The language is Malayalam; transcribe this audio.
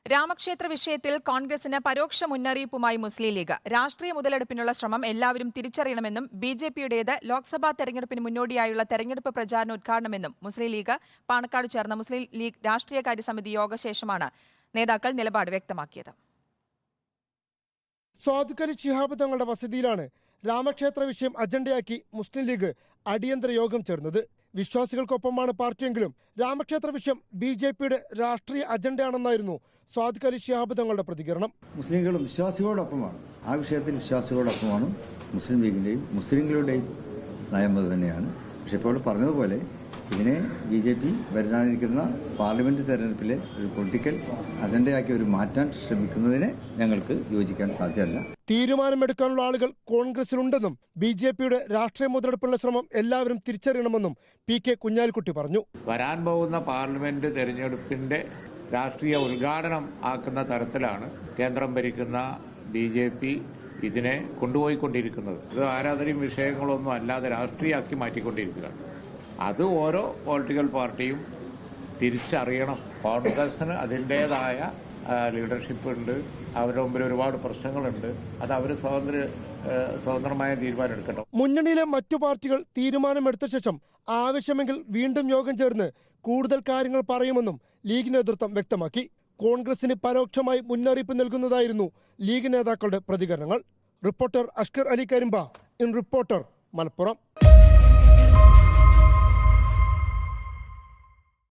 രാമക്ഷേത്ര വിഷയത്തിൽ കോൺഗ്രസിന് പരോക്ഷ മുന്നറിയിപ്പുമായി മുസ്ലിം ലീഗ്. രാഷ്ട്രീയ മുതലെടുപ്പിനുള്ള ശ്രമം എല്ലാവരും തിരിച്ചറിയണമെന്നും ബിജെപിയുടേത് ലോക്സഭാ തെരഞ്ഞെടുപ്പിന് മുന്നോടിയായുള്ള തെരഞ്ഞെടുപ്പ് പ്രചാരണ ഉദ്ഘാടനമെന്നും മുസ്ലിം ലീഗ് പാണക്കാട് ചേർന്ന മുസ്ലിം ലീഗ് രാഷ്ട്രീയകാര്യ സമിതി യോഗശേഷമാണ് നേതാക്കൾ നിലപാട് വ്യക്തമാക്കിയത്. സ്വാദുക്കലി ശിഹാബ് തങ്ങളുടെ വസതിയിലാണ് രാമക്ഷേത്ര വിഷയം അജണ്ടയാക്കി മുസ്ലിം ലീഗ് അടിയന്തര യോഗം ചേർന്നത്. വിശ്വാസികൾക്കൊപ്പമാണ് പാർട്ടിയെങ്കിലും രാമക്ഷേത്ര വിഷയം ബിജെപിയുടെ രാഷ്ട്രീയ അജണ്ടയാണെന്നായിരുന്നു സ്വാദുക്കലി ശിഹാബ് തങ്ങളുടെ പ്രതികരണം. മുസ്ലിങ്ങളും വിശ്വാസികളോടൊപ്പമാണ്, ആ വിഷയത്തിൽ വിശ്വാസികളോടൊപ്പമാണ് മുസ്ലിം ലീഗിന്റെയും മുസ്ലിങ്ങളുടെയും നയം അത് തന്നെയാണ്. പക്ഷെ ഇപ്പോൾ പറഞ്ഞതുപോലെ ഇതിനെ ബിജെപി വരാനിരിക്കുന്ന പാർലമെന്റ് തെരഞ്ഞെടുപ്പിലെ ഒരു പൊളിറ്റിക്കൽ അജണ്ടയാക്കി ഒരു മാറ്റാൻ ശ്രമിക്കുന്നതിനെ ഞങ്ങൾക്ക് യോജിക്കാൻ സാധ്യമല്ല. തീരുമാനമെടുക്കാനുള്ള ആളുകൾ കോൺഗ്രസിലുണ്ടെന്നും ബിജെപിയുടെ രാഷ്ട്രീയ മുതലെടുപ്പുള്ള ശ്രമം എല്ലാവരും തിരിച്ചറിയണമെന്നും PK കുഞ്ഞാലിക്കുട്ടി പറഞ്ഞു. വരാൻ പോകുന്ന പാർലമെന്റ് തെരഞ്ഞെടുപ്പിന്റെ രാഷ്ട്രീയ ഉദ്ഘാടനം ആക്കുന്ന തരത്തിലാണ് കേന്ദ്രം ഭരിക്കുന്ന BJP ഇതിനെ കൊണ്ടുപോയിക്കൊണ്ടിരിക്കുന്നത്. ഇത് ആരാധനയും വിഷയങ്ങളൊന്നും അല്ലാതെ രാഷ്ട്രീയമാക്കി മാറ്റിക്കൊണ്ടിരിക്കുകയാണ്. അത് ഓരോ പൊളിറ്റിക്കൽ പാർട്ടിയും തിരിച്ചറിയണം. കോൺഗ്രസിന് അതിൻ്റെതായ ലീഡർഷിപ്പ് ഉണ്ട്, അവരുടെ മുമ്പിൽ ഒരുപാട് പ്രശ്നങ്ങളുണ്ട്. അത് അവർ സ്വതന്ത്രമായ തീരുമാനം എടുക്കണം. മുന്നണിയിലെ മറ്റു പാർട്ടികൾ തീരുമാനമെടുത്ത ശേഷം ആവശ്യമെങ്കിൽ വീണ്ടും യോഗം ചേർന്ന് കൂടുതൽ കാര്യങ്ങൾ പറയുമെന്നും ലീഗ് നേതൃത്വം വ്യക്തമാക്കി. കോൺഗ്രസിന് പരോക്ഷമായി മുന്നറിയിപ്പ് നൽകുന്നതായിരുന്നു ലീഗ് നേതാക്കളുടെ പ്രതികരണങ്ങൾ. Reporter Ashkar Ali Karimba, in Reporter, Malappuram.